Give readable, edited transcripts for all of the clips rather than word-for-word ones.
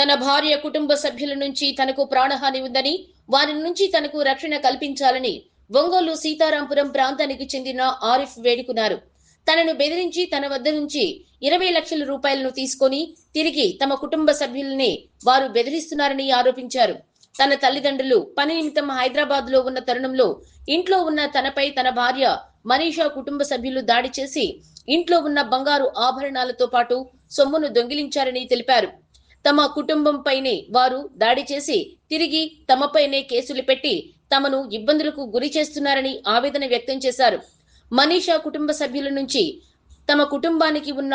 తన భార్య కుటుంబ సభ్యుల నుంచి తనకు ప్రాణహాని ఉందని, వారి నుంచి తనకు రక్షణ కల్పించాలని ఒంగోలు సీతారాంపురం ప్రాంతానికి చెందిన ఆరిఫ్ వేడుకున్నారు. తనను బెదిరించి తన వద్ద నుంచి 20 లక్షల రూపాయలను తీసుకొని తిరిగి తమ కుటుంబ సభ్యులనే వారు బెదిరిస్తున్నారని ఆరోపించారు. తన తల్లిదండ్రులు పని నిమిత్తం హైదరాబాద్ లో ఉన్న తరుణంలో ఇంట్లో ఉన్న తనపై తన భార్య మనీషా కుటుంబ సభ్యులు దాడి చేసి ఇంట్లో ఉన్న బంగారు ఆభరణాలతో పాటు సొమ్మును దొంగిలించారని తెలిపారు. తమ కుటుంబంపైనే వారు దాడి చేసి తిరిగి తమపైనే కేసులు పెట్టి తమను ఇబ్బందులకు గురి చేస్తున్నారని ఆవేదన వ్యక్తం చేశారు. మనీషా కుటుంబ సభ్యుల నుంచి తమ కుటుంబానికి ఉన్న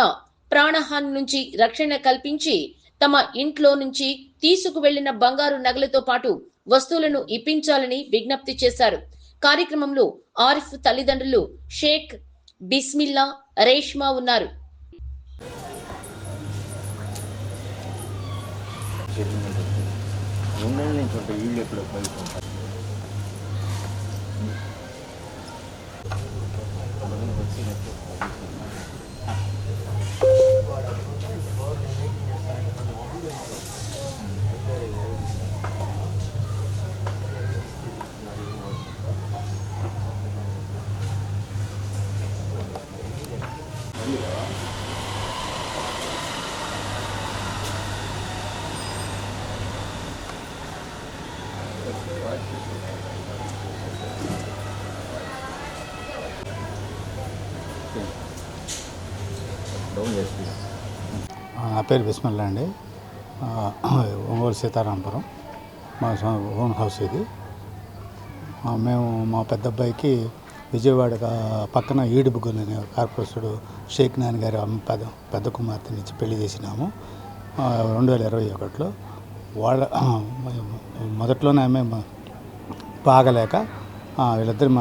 ప్రాణహాని నుంచి రక్షణ కల్పించి తమ ఇంట్లో నుంచి తీసుకువెళ్లిన బంగారు నగలతో పాటు వస్తువులను ఇప్పించాలని విజ్ఞప్తి చేశారు. కార్యక్రమంలో ఆరిఫ్ తల్లిదండ్రులు షేక్, బిస్మిల్లా, రేష్మా ఉన్నారు. నా పేరు బిస్మిల్లా అండి. ఒంగోలు సీతారాంపురం మా ఓన్ హౌస్ ఇది. మేము మా పెద్ద అబ్బాయికి విజయవాడ పక్కన ఈడుబుగ్గలు అనే కార్పొరేటుడు షేక్ నాని గారి పెద్ద కుమార్తెని ఇచ్చి పెళ్లి చేసినాము 2021లో. వాళ్ళ మొదట్లోనే ఆమె బాగలేక వీళ్ళిద్దరు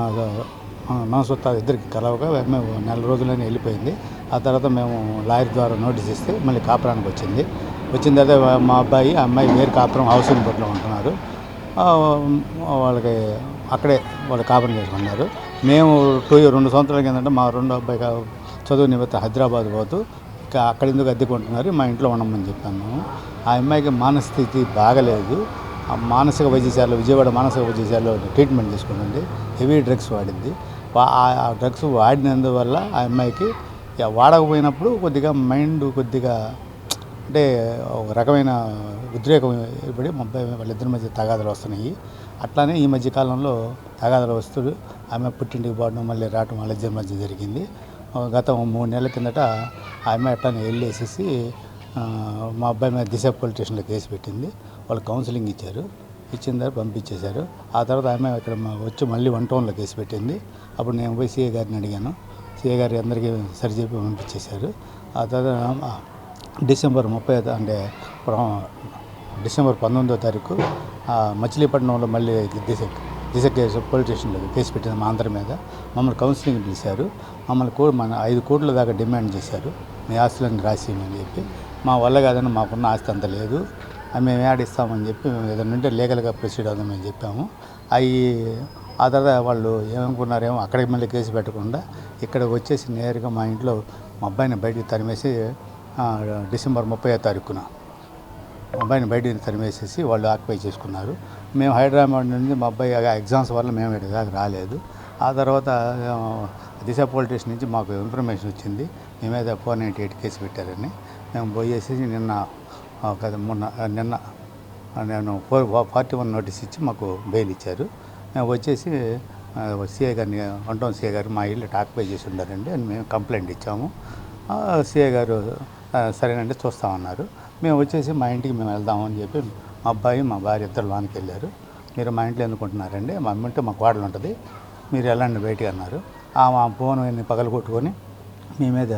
మా చుట్టాలు ఇద్దరికి కలవగా మేము నెల రోజుల్లోనే వెళ్ళిపోయింది. ఆ తర్వాత మేము లాయర్ ద్వారా నోటీస్ ఇస్తే మళ్ళీ కాపురానికి వచ్చిన తర్వాత మా అబ్బాయి అమ్మాయి వేరు కాపురం హౌసింగ్ బోర్డులో ఉంటున్నారు. వాళ్ళకి అక్కడే వాళ్ళు కాపురం చేసుకున్నారు. మేము 2 సంవత్సరాల కిందట మా రెండో అబ్బాయి చదువు నిమిత్తం హైదరాబాద్ పోతూ అక్కడ ఎందుకు అద్దెకుంటున్నారు, మా ఇంట్లో ఉండమని చెప్పాను. ఆ అమ్మాయికి మానస్థితి బాగలేదు. మానసిక వైద్యశాలలో విజయవాడ మానసిక వైద్యశాలలో ట్రీట్మెంట్ తీసుకుంటుంది. హెవీ డ్రగ్స్ వాడింది. ఆ డ్రగ్స్ వాడినందువల్ల ఆ అమ్మాయికి వాడకపోయినప్పుడు కొద్దిగా మైండ్ కొద్దిగా అంటే ఒక రకమైన ఉద్రేకం ఇవ్వబడి మా అబ్బాయి వాళ్ళిద్దరి మధ్య తగాదాలు వస్తున్నాయి. అట్లానే ఈ మధ్య కాలంలో తగాదాలు వస్తూ ఆమె పుట్టింటికి పోవడం మళ్ళీ రావడం వాళ్ళిద్దరి మధ్య జరిగింది. గత 3 నెలల కిందట ఆ అమ్మాయి అట్లానే వెళ్ళేసేసి మా అబ్బాయి మీద దిశ పోలీస్ స్టేషన్లో కేసు పెట్టింది. వాళ్ళు కౌన్సిలింగ్ ఇచ్చిన తర్వాత పంపించేశారు. ఆ తర్వాత ఆమె ఇక్కడ వచ్చి మళ్ళీ 1 టౌన్లో కేసు పెట్టింది. అప్పుడు నేను పోయి సిఐ గారిని అడిగాను. సిఐ గారు అందరికీ సరిచెప్పి పంపించేశారు. ఆ తర్వాత డిసెంబర్ 30 అంటే డిసెంబర్ 19వ తారీఖు మచిలీపట్నంలో మళ్ళీ దిశ కేసు పోలీస్ స్టేషన్లో కేసు పెట్టింది మా అందరి మీద. మమ్మల్ని కౌన్సిలింగ్ పిలిచారు. మన 5 కోట్ల దాకా డిమాండ్ చేశారు. మీ ఆస్తులను రాసిమని చెప్పి. మా వల్ల కాదని మాకున్న ఆస్తి అంత లేదు, మేము ఏడిస్తామని చెప్పి ఏదైనా ఉంటే లీగల్గా ప్రొసీడ్ అవుదామని చెప్పాము. ఆ తర్వాత వాళ్ళు ఏమనుకున్నారేమో అక్కడికి మళ్ళీ కేసు పెట్టకుండా ఇక్కడికి వచ్చేసి నేరుగా మా ఇంట్లో మా అబ్బాయిని బయటికి తరిమేసి డిసెంబర్ 30వ తారీఖున మా అబ్బాయిని బయటికి తరిమేసేసి వాళ్ళు ఆక్యుపై చేసుకున్నారు. మేము హైదరాబాద్ నుండి మా అబ్బాయి ఎగ్జామ్స్ వల్ల మేము ఇక్కడ దాకా రాలేదు. ఆ తర్వాత దిశ పోలీస్ స్టేషన్ నుంచి మాకు ఇన్ఫర్మేషన్ వచ్చింది మీ మీద 498 కేసు పెట్టారని. మేము పోయేసి నిన్న నేను 41 నోటీస్ ఇచ్చి మాకు బెయిల్ ఇచ్చారు. మేము వచ్చేసి సిఐ గారిని అంటాం, సిఐ గారు మా ఇల్లు ఆక్యుపై చేసి ఉండారండి అని మేము కంప్లైంట్ ఇచ్చాము. సిఐ గారు సరేనండి చూస్తామన్నారు. మేము వచ్చేసి మా ఇంటికి మేము వెళ్దామని చెప్పి మా అబ్బాయి మా భార్య ఇద్దరు లోనికి వెళ్ళారు. మీరు మా ఇంట్లో ఎందుకుంటున్నారండి, మా అమ్మ ఉంటే మా కోడలు ఉంటుంది, మీరు వెళ్ళండి బయటికి అన్నారు. మా ఫోన్ పగలు కొట్టుకొని మీ మీద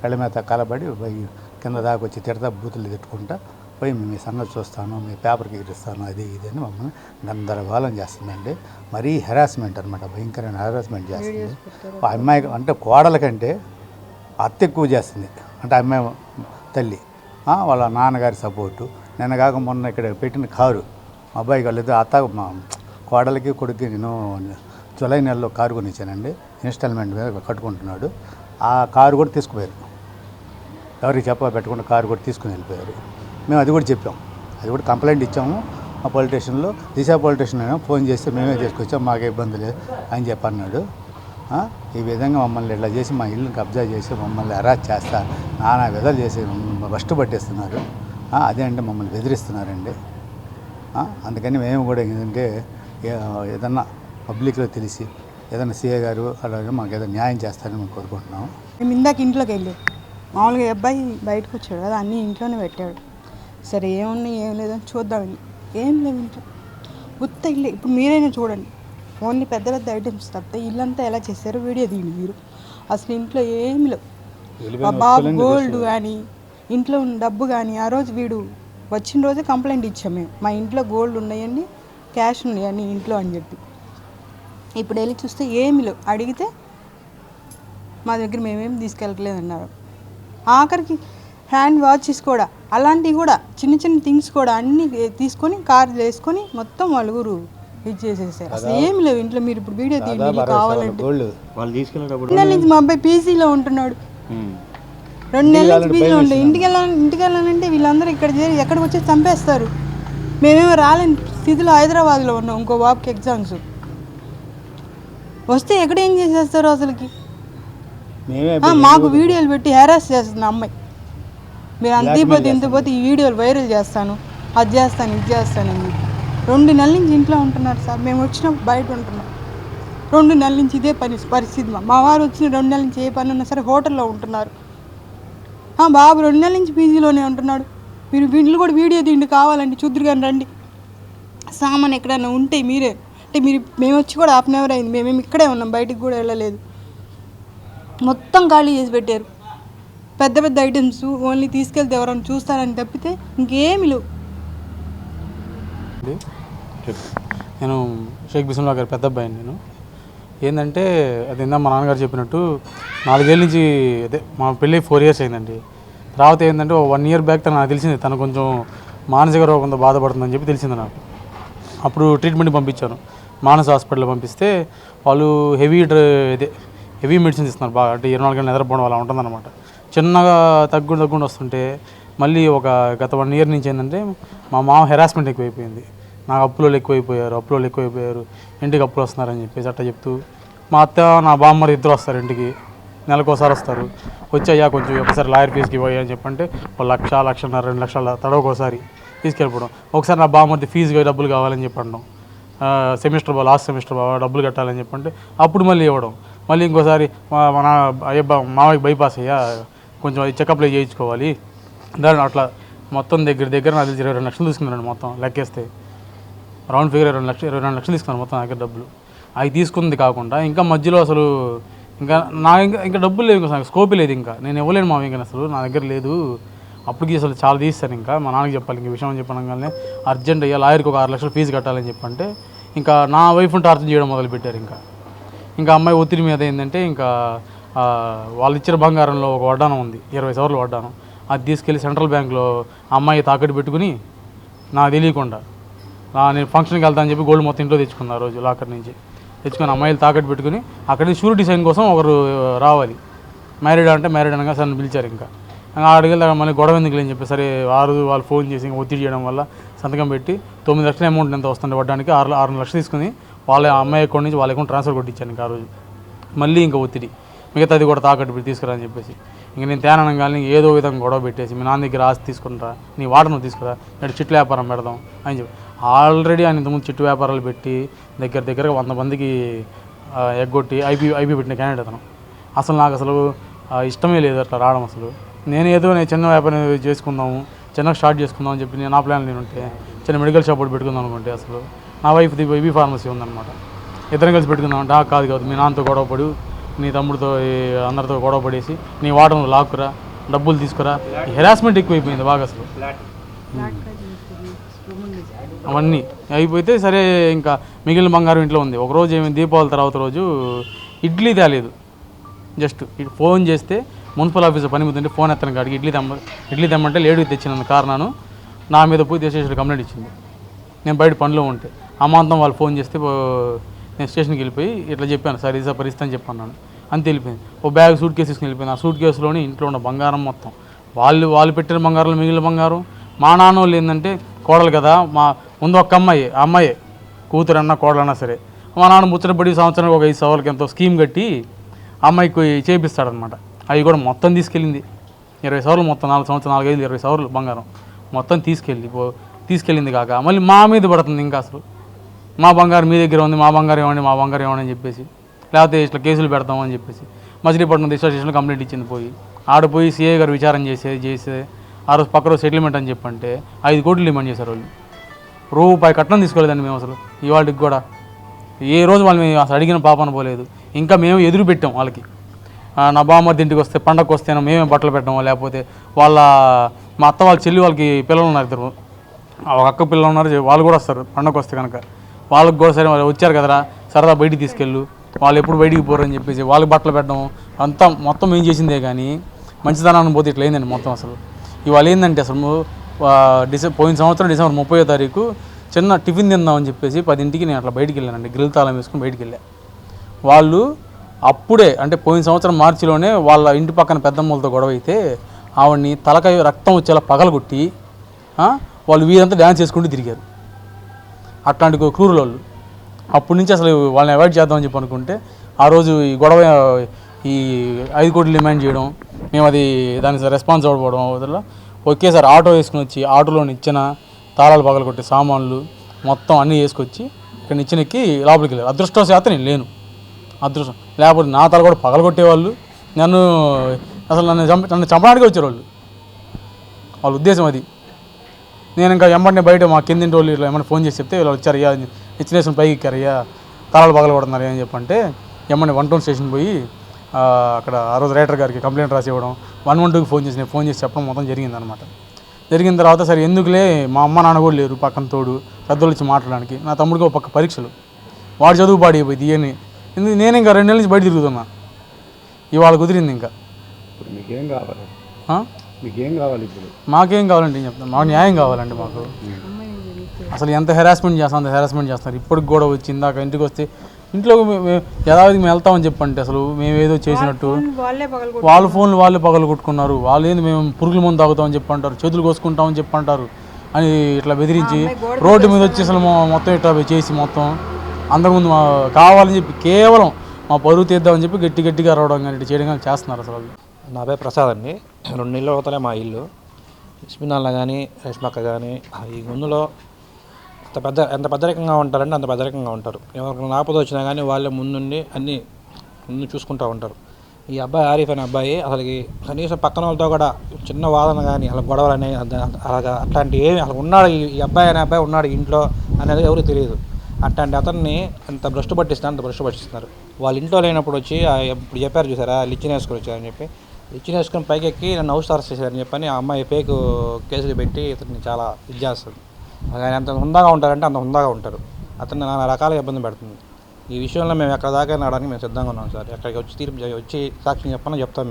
కళ్ళ మీద కలబడి కింద దాకా వచ్చి తిడతా బూతులు తిట్టుకుంటా పోయి మీ సంగతి చూస్తాను, మీ పేపర్కి ఇస్తాను, అది ఇది అని మమ్మల్ని గందరగోళం చేస్తుందండి. మరీ హెరాస్మెంట్ అనమాట, భయంకరమైన హెరాస్మెంట్ చేస్తుంది. ఆ అమ్మాయి అంటే కోడల కంటే అత్త ఎక్కువ చేస్తుంది. అంటే అమ్మాయి తల్లి వాళ్ళ నాన్నగారి సపోర్టు. నిన్న కాక మొన్న ఇక్కడ పెట్టిన కారు మా అబ్బాయికి వాళ్ళిద్దరు అత్త మా కోడలికి కొడుకు నేను జూలై నెలలో కారు కొనిచ్చానండి. ఇన్స్టాల్మెంట్ మీద కట్టుకుంటున్నాడు. ఆ కారు కూడా తీసుకుపోయారు, ఎవరికి పెట్టకుండా కారు కూడా తీసుకుని వెళ్ళిపోయారు. మేము అది కూడా చెప్పాం. అది కూడా కంప్లైంట్ ఇచ్చాము ఆ పోలీస్ స్టేషన్లో. దిశ పోలీస్ స్టేషన్ ఫోన్ చేస్తే మేమే తీసుకొచ్చాం, మాకే ఇబ్బంది లేదు అని చెప్పి అన్నాడు. ఈ విధంగా మమ్మల్ని ఇట్లా చేసి మా ఇల్లుని కబ్జా చేసి మమ్మల్ని అరెస్ట్ చేస్తా నానా విధాలు చేసి బస్టు పట్టేస్తున్నారు. అదే అంటే మమ్మల్ని బెదిరిస్తున్నారండి. అందుకని మేము కూడా ఏంటంటే ఏదన్నా పబ్లిక్లో తెలిసి ఏదైనా సీఏ గారు అలాగే మాకు ఏదైనా న్యాయం చేస్తారని మేము కోరుకుంటున్నాము. మేము ఇందాక ఇంట్లోకి వెళ్ళి మామూలుగా అబ్బాయి బయటకు వచ్చాడు కదా, అన్నీ ఇంట్లోనే పెట్టాడు. సరే ఏమున్నాయి ఏం లేదని చూద్దామని, ఏం లేవు ఇంట్లో గుత్త ఇల్లు. ఇప్పుడు మీరైనా చూడండి, ఓన్లీ పెద్ద పెద్ద ఐటమ్స్ తప్పితే ఇల్లంతా ఎలా చేశారో వీడియో తీయండి మీరు. అసలు ఇంట్లో ఏమి లేవు. మా బాబు గోల్డ్ కానీ ఇంట్లో ఉన్న డబ్బు కానీ, ఆ రోజు వీడు వచ్చిన రోజే కంప్లైంట్ ఇచ్చాం మేము, మా ఇంట్లో గోల్డ్ ఉన్నాయండి, క్యాష్ ఉన్నాయండి ఇంట్లో అని చెప్పి. ఇప్పుడు వెళ్ళి చూస్తే ఏమి లేవు. అడిగితే మా దగ్గర మేమేం తీసుకెళ్ళట్లేదన్నారు. ఆఖరికి హ్యాండ్ వాచెస్ కూడా, అలాంటివి కూడా చిన్న చిన్న థింగ్స్ కూడా అన్నీ తీసుకొని కార్లు వేసుకొని మొత్తం నలుగురు ఇది చేసేసారు. అసలు ఏమి లేవు ఇంట్లో. మీరు ఇప్పుడు వీడియో తీయండి కావాలంటే. 2 నెలల నుంచి మా అబ్బాయి పీజీలో ఉంటున్నాడు, 2 నెలల నుంచి పీజీలో ఉంటాడు. ఇంటికి వెళ్ళాలంటే వీళ్ళందరూ ఇక్కడ చేరి ఎక్కడికి వచ్చి చంపేస్తారు. మేమేమో రాలేని స్థితిలో హైదరాబాద్లో ఉన్నాం, ఇంకో బాబుకి ఎగ్జామ్స్ వస్తే ఎక్కడ ఏం చేసేస్తారు అసలుకి. మాకు వీడియోలు పెట్టి హెరాస్ చేస్తుంది అమ్మాయి. మీరు అంతపోతే ఇంతపోతే ఈ వీడియోలు వైరల్ చేస్తాను, అది చేస్తాను, ఇది చేస్తాను అని చెప్పి 2 నెలల నుంచి ఇంట్లో ఉంటున్నారు సార్. మేము వచ్చినప్పుడు బయట ఉంటున్నాం 2 నెలల నుంచి ఇదే పరిస్థితి. మా వారు వచ్చిన 2 నెలల నుంచి ఏ పని ఉన్నా సరే హోటల్లో ఉంటున్నారు. బాబు 2 నెలల నుంచి పీజీలోనే ఉంటున్నాడు. మీరు వీళ్ళు కూడా వీడియో తీయండి కావాలంటే, చూద్దరు కానీ రండి. సామాన్ ఎక్కడైనా ఉంటే మీరే అంటే మేము వచ్చి కూడా 1/2 అవర్ అయింది, మేమేమి ఇక్కడే ఉన్నాం, బయటికి కూడా వెళ్ళలేదు. మొత్తం ఖాళీ చేసి పెట్టారు. పెద్ద పెద్ద ఐటమ్స్ ఓన్లీ తీసుకెళ్తే ఎవరైనా చూస్తారని తప్పితే ఇంకేమి లేవు. నేను షేక్ బిస్మిల్లా గారి పెద్ద అబ్బాయిని. నేను ఏంటంటే అది ఇందా మా నాన్నగారు చెప్పినట్టు 4 ఏళ్ళ నుంచి అదే మా పెళ్ళి 4 years అయిందండి. తర్వాత ఏంటంటే 1 year బ్యాక్ నాకు తెలిసింది తను కొంచెం మానసిక రోగంతో బాధపడుతుందని చెప్పి తెలిసింది నాకు. అప్పుడు ట్రీట్మెంట్కి పంపించాను, మానస హాస్పిటల్ పంపిస్తే వాళ్ళు హెవీ మెడిసిన్స్ ఇస్తున్నారు బాగా. అంటే 24 గంటలు నిద్రపోవడం అలా ఉంటుందన్నమాట. చిన్నగా తగ్గుండా వస్తుంటే మళ్ళీ గత 1 year నుంచి ఏంటంటే మా మామ హెరాస్మెంట్ ఎక్కువైపోయింది. నాకు అప్పులు ఎక్కువైపోయారు, ఇంటికి అప్పులు వస్తున్నారని చెప్పేసి అట్లా చెప్తూ, మా అత్త నా బామ్మర్ ఇద్దరు వస్తారు ఇంటికి, నెలకోసారి వస్తారు. వచ్చి అయ్యా కొంచెం ఒకసారి లాయర్ ఫీజుకి ఇవ్వాలి అని చెప్పంటే 1 లక్ష, 1.5, 2 లక్షల తడవకోసారి తీసుకెళ్ళిపోవడం. ఒకసారి నా బామ్మర్ది ఫీజుగా డబ్బులు కావాలని చెప్పడం, లాస్ట్ సెమిస్టర్ డబ్బులు కట్టాలని చెప్పంటే అప్పుడు మళ్ళీ ఇవ్వడం. మళ్ళీ ఇంకోసారి మన మామయ్యకి బైపాస్ అయ్యా కొంచెం చెకప్లు చేయించుకోవాలి, దాని అట్లా మొత్తం దగ్గర నాకు 22 లక్షలు తీసుకున్నారండి. మొత్తం లెక్కేస్తే రౌండ్ ఫిగర్ 22 లక్షలు తీసుకున్నాను మొత్తం దగ్గర డబ్బులు. అవి తీసుకుంది కాకుండా ఇంకా మధ్యలో అసలు ఇంకా డబ్బులు లేవు, ఇంకా స్కోప్ లేదు, ఇంకా నేను ఇవ్వలేను మామయ్య, ఇంకా అసలు నా దగ్గర లేదు. అప్పటికి అసలు చాలా తీస్తాను. ఇంకా మా నాన్నకి చెప్పాలి, ఇంక విషయం చెప్పడంగానే అర్జెంట్ అయ్యా లాయర్కి ఒక 6 లక్షలు ఫీజు కట్టాలని చెప్పంటే ఇంకా నా వైఫ్ని టార్చర్ చేయడం మొదలుపెట్టారు. ఇంకా అమ్మాయి ఒత్తిడి మీద ఏంటంటే ఇంకా వాళ్ళు ఇచ్చిన బంగారంలో ఒక వడ్డానం ఉంది, 20 సవర్ల వడ్డానం. అది తీసుకెళ్ళి సెంట్రల్ బ్యాంక్లో అమ్మాయి తాకట్టు పెట్టుకుని నాకు తెలియకుండా నేను ఫంక్షన్కి వెళ్తానని చెప్పి గోల్డ్ మొత్తం ఇంట్లో తెచ్చుకున్నా. ఆ రోజు లాకర్ నుంచి తెచ్చుకొని అమ్మాయిలు తాకట్టు పెట్టుకుని అక్కడి నుంచి షూరిటీ సైన్ కోసం ఒకరు రావాలి, మ్యారీడ్ అనగా సార్ పిలిచారు. ఇంకా అడిగిన మళ్ళీ గొడవ ఎందుకు అని చెప్పి సరే వాళ్ళు ఫోన్ చేసి ఇంకా ఒత్తిడి చేయడం వల్ల సంతకం పెట్టి 9 లక్షల అమౌంట్ ఎంత వస్తుంది వడ్డానికి 6 లక్షలు తీసుకుని వాళ్ళ అమ్మాయి అకౌంట్ నుంచి వాళ్ళ అకౌంట్ ట్రాన్స్ఫర్ కొట్టించాను. ఇంకా ఆ రోజు మళ్ళీ ఇంకా ఒత్తిడి, మిగతాది కూడా తాకట్టు పెట్టి తీసుకురా అని చెప్పేసి ఇంక నేను తేననగానే ఏదో విధంగా గొడవ పెట్టేసి మీ నాన్న దగ్గర ఆస్తి తీసుకుంటారా, నీ వాటర్ నువ్వు తీసుకురా, ఇక్కడ చిట్ల వ్యాపారం పెడదాం అని చెప్పి ఆల్రెడీ ఆయన ఇంతకుముందు చిట్టు వ్యాపారాలు పెట్టి దగ్గరగా 100 మందికి ఎగ్గొట్టి ఐపీ పెట్టిన క్యాండిడేట్ అతను. అసలు నాకు ఇష్టమే లేదు అట్లా రావడం. అసలు నేను చిన్న వ్యాపారం చేసుకుందాము, చిన్నగా స్టార్ట్ చేసుకుందాం అని చెప్పి నేను నా ప్లాన్ ఉంటే చిన్న మెడికల్ షాప్ ఒకటి పెట్టుకుందాం అనుకుంటే అసలు నా వైఫ్ది బేబీ ఫార్మసీ ఉందన్నమాట. ఇద్దరం కలిసి పెట్టుకుందాం అంటే కాదు మీ నాన్నతో గొడవపడు, నీ తమ్ముడితో అందరితో గొడవ పడేసి నీ వాటర్ లాక్కురా, డబ్బులు తీసుకురా, హెరాస్మెంట్ ఎక్కువైపోయింది బాగా. అసలు అవన్నీ అయిపోతే సరే ఇంకా మిగిలిన బంగారం ఇంట్లో ఉంది. ఒకరోజు దీపావళి తర్వాత రోజు ఇడ్లీ తేలేదు, జస్ట్ ఫోన్ చేస్తే మున్సిపల్ ఆఫీసు పని మీద ఫోన్ ఎత్తను కాడికి ఇడ్లీ తెమ్మంటే లేడీకి తెచ్చిన కారణాను నా మీద పోయి స్టేషన్లో కంప్లైంట్ ఇచ్చింది. నేను బయట పనిలో ఉంటే అమాంతం వాళ్ళు ఫోన్ చేస్తే నేను స్టేషన్కి వెళ్ళిపోయి ఇట్లా చెప్పాను, సార్ ఇది పరిస్థితి అని చెప్పాను. అంతే వెళ్ళిపోయింది. ఓ బ్యాగ్ సూట్ కేసు తీసుకుని వెళ్ళిపోయింది. ఆ సూట్ కేసులోని ఇంట్లో ఉన్న బంగారం మొత్తం వాళ్ళు పెట్టిన బంగారంలో మిగిలిన బంగారం. మా నాన్న వాళ్ళు ఏంటంటే కోడలు కదా మా ముందు ఒక్క అమ్మాయి, ఆ అమ్మాయి కూతురన్నా కోడలన్నా సరే మా నాన్న ముచ్చటపడి సంవత్సరానికి ఒక 5 సవర్లకి ఎంతో స్కీమ్ కట్టి అమ్మాయికి చేపిస్తాడనమాట. అవి కూడా మొత్తం తీసుకెళ్ళింది 20 సవర్లు, మొత్తం 4 సంవత్సరాలు 4, 5, 20 సవర్లు బంగారం మొత్తం తీసుకెళ్ళింది కాక మళ్ళీ మా మీద పడుతుంది. ఇంకా అసలు మా బంగారం మీ దగ్గర ఉంది, మా బంగారం ఏమని అని చెప్పేసి, లేకపోతే ఇట్లా కేసులు పెడతామని చెప్పేసి మచిలీపట్నం దిశ స్టేషన్లో కంప్లైంట్ ఇచ్చింది. ఆడిపోయి సిఐ గారు విచారణ చేసే ఆ రోజు పక్క రోజు సెటిల్మెంట్ అని చెప్పంటే 5 కోట్లు డిమాండ్ చేశారు వాళ్ళు. రూపాయి కట్నం తీసుకోలేదండి మేము అసలు ఇవాళకి కూడా. ఏ రోజు వాళ్ళు మేము అసలు అడిగిన పాపన పోలేదు. ఇంకా మేము ఎదురు పెట్టాం వాళ్ళకి. నా బామ్మర్ది ఇంటికి వస్తే పండగకు వస్తేనో మేమే బట్టలు పెట్టాము, లేకపోతే మా అత్త వాళ్ళ చెల్లి వాళ్ళకి పిల్లలు ఉన్నారు, 2 ఒక అక్క పిల్లలు ఉన్నారు, వాళ్ళు కూడా వస్తారు పండగకు వస్తే కనుక. వాళ్ళకి కూడా సరే వాళ్ళు వచ్చారు కదరా సరదా బయటికి తీసుకెళ్ళు, వాళ్ళు ఎప్పుడు బయటికి పోరని చెప్పేసి వాళ్ళకి బట్టలు పెట్టడం అంతా మొత్తం ఏం చేసిందే కానీ మంచిదనాన్ని పోతే ఇట్లా అయిందండి మొత్తం. అసలు ఇవాళ ఏంటంటే అసలు పోయిన సంవత్సరం డిసెంబర్ 30వ తారీఖు చిన్న టిఫిన్ తిందామని చెప్పేసి 10ంటికి నేను అట్లా బయటికి వెళ్ళానండి. గ్రిల్ తాళం వేసుకుని బయటికి వెళ్ళా. వాళ్ళు అప్పుడే అంటే పోయిన సంవత్సరం మార్చిలోనే వాళ్ళ ఇంటి పక్కన పెద్దమ్మలతో గొడవ అయితే ఆవిడ్ని తలకాయ రక్తం వచ్చేలా పగలగొట్టి వాళ్ళు వీరంతా డ్యాన్స్ చేసుకుంటూ తిరిగారు. అట్లాంటి క్రూరులు వాళ్ళు. అప్పటి నుంచి అసలు వాళ్ళని అవాయిడ్ చేద్దామని చెప్పి అనుకుంటే ఆ రోజు ఈ గొడవ ఈ 5 కోట్లు డిమాండ్ చేయడం, మేము అది దానికి రెస్పాన్స్ అవ్వకపోవడం వల్ల ఒకేసారి ఆటో వేసుకుని వచ్చి ఆటోలోని ఇచ్చిన తాళాలు పగలగొట్టే సామాన్లు మొత్తం అన్నీ వేసుకొచ్చి ఇక్కడ నిచ్చెనెక్కి లోపలికి వెళ్ళారు. అదృష్టవశాత్తు నేను లేను. అదృష్టం లేకపోతే నా తల కూడా పగలగొట్టేవాళ్ళు, నన్ను చంపడానికి వచ్చారు వాళ్ళ ఉద్దేశం అది. నేను ఇంకా వెంబడిని బయట మా కిందింటి వాళ్ళు ఇట్లా ఏమైనా ఫోన్ చేసి చెప్తే వీళ్ళు వచ్చారయ్యా నిచ్చెనేసిన పైకి ఎక్కారయ్యా తాళాలు పగలగొడుతున్నారు అని చెప్పంటే వెంబడి 1 స్టేషన్ పోయి అక్కడ ఆ రోజు రైటర్ గారికి కంప్లైంట్ రాసి ఇవ్వడం, 112కి ఫోన్ చేసి చెప్పడం మొత్తం జరిగిందనమాట. జరిగిన తర్వాత సరే ఎందుకులే మా అమ్మ నాన్న కూడా లేరు పక్కన తోడు పెద్దోళ్ళు వచ్చి మాట్లాడడానికి, నా తమ్ముడికి ఒక పక్క పరీక్షలు, వాడు చదువు పాడైపోయింది ఇవన్నీ ఎందుకు నేను ఇంకా 2 నెలల నుంచి బయట తిరుగుతున్నా. ఇవాళ కుదిరింది. ఇంకా మీకేం కావాలి ఇప్పుడు? మాకేం కావాలంటే చెప్తాను, మాకు న్యాయం కావాలండి. మాకు అసలు ఎంత హెరాస్మెంట్ చేస్తున్నారు. ఇప్పటికి కూడా వచ్చి ఇందాక ఇంటికి వస్తే ఇంట్లో యథావిధి మేము వెళ్తామని చెప్పంటే అసలు మేము ఏదో చేసినట్టు వాళ్ళ ఫోన్లు వాళ్ళే పగలగొట్టుకున్నారు. వాళ్ళు ఏంది మేము పురుగుల మందు తాగుతామని చెప్పంటారు, చేతులు కోసుకుంటామని చెప్పంటారు అని ఇట్లా బెదిరించి రోడ్డు మీద వచ్చి అసలు మొత్తం ఇట్లా చేసి మొత్తం అంతకుముందు కావాలని చెప్పి కేవలం మా పరువు తీద్దామని చెప్పి గట్టిగా అరవడం కానీ ఇట్లా చేయడం కానీ చేస్తున్నారు. అసలు నా పేరు ప్రసాద్ అండి. 2 నెలల అవతలే మా ఇల్లు. ఇస్మినాల్లో కానీ రేష్మక్క కానీ ఈ గుందులో ఎంత పెద్దరికంగా ఉంటారంటే అంత పెద్దరికంగా ఉంటారు. ఎవరికైనా ఆపద వచ్చినా కానీ వాళ్ళే ముందుండి ముందు చూసుకుంటూ ఉంటారు. ఈ అబ్బాయి ఆరిఫ్ అనే అబ్బాయి అసలుకి కనీసం పక్కన వాళ్ళతో కూడా చిన్న వాదన కానీ అలా గొడవలు అనేవి అలాగా అట్లాంటివి ఏమి అసలు ఉన్నాడు ఈ అబ్బాయి అనే అబ్బాయి ఉన్నాడు ఇంట్లో అనేది ఎవరికి తెలియదు. అట్లాంటి అతన్ని అంత భ్రష్టు పట్టిస్తున్నారు. వాళ్ళ ఇంట్లో లేనప్పుడు వచ్చి ఇప్పుడు చెప్పారు చూసారా లిచ్చిన వేసుకొని వచ్చారని చెప్పి, లిచ్చిన వేసుకొని పైకెక్కి నన్ను హౌస్ అరెస్ట్ చేశారని చెప్పని ఆ అమ్మాయి ఫేక్ కేసులు పెట్టి ఇతన్ని చాలా ఇది చేస్తుంది. ఆయన ఎంత హుందాగా ఉంటారంటే అంత హుందాగా ఉంటారు. అతన్ని నానా రకాలుగా ఇబ్బంది పెడుతుంది. ఈ విషయంలో మేము ఎక్కడ దాకా రావడానికి మేము సిద్ధంగా ఉన్నాం సార్. ఎక్కడికి వచ్చి సాక్షి చెప్పని చెప్తాం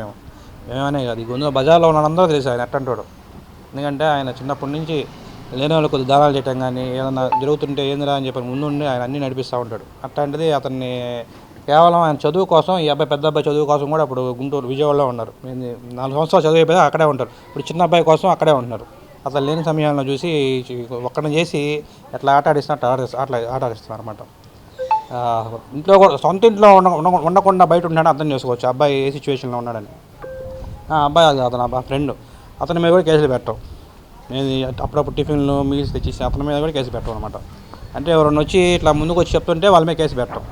మేమనే కాదు. ఈ గొంతు బజార్లో ఉన్నందరూ తెలుసు ఆయన ఎట్టంటాడు. ఎందుకంటే ఆయన చిన్నప్పటి నుంచి లేని వాళ్ళు కొద్ది దానాలు చేయటం కానీ ఏదైనా జరుగుతుంటే ఏందిరా అని చెప్పి ముందుండి ఆయన అన్నీ నడిపిస్తూ ఉంటాడు. అట్లాంటిది అతన్ని కేవలం ఆయన చదువు కోసం ఈ అబ్బాయి పెద్ద అబ్బాయి చదువు కోసం కూడా అప్పుడు గుంటూరు విజయవాడలో ఉన్నారు. 4 సంవత్సరాలు చదువు అయిపోయి అక్కడే ఉంటారు. ఇప్పుడు చిన్న అబ్బాయి కోసం అక్కడే ఉంటున్నారు. అసలు లేని సమయంలో చూసి ఒక్కడిని చేసి ఎట్లా ఆట ఆడిస్తున్నారు అనమాట. ఇంట్లో కూడా సొంత ఇంట్లో ఉండకుండా బయట ఉన్నాడని అర్థం చేసుకోవచ్చు అబ్బాయి ఏ సిచ్యువేషన్లో ఉన్నాడని. అబ్బాయి అతను ఫ్రెండ్ అతని మీద కూడా కేసులు పెట్టాం. నేను అప్పుడప్పుడు టిఫిన్లు మీల్స్ తెచ్చేసి అతని మీద కూడా కేసు పెట్టాం అనమాట. అంటే ఎవరన్నా వచ్చి ఇట్లా ముందుకు వచ్చి చెప్తుంటే వాళ్ళ మీద కేసు పెట్టాం.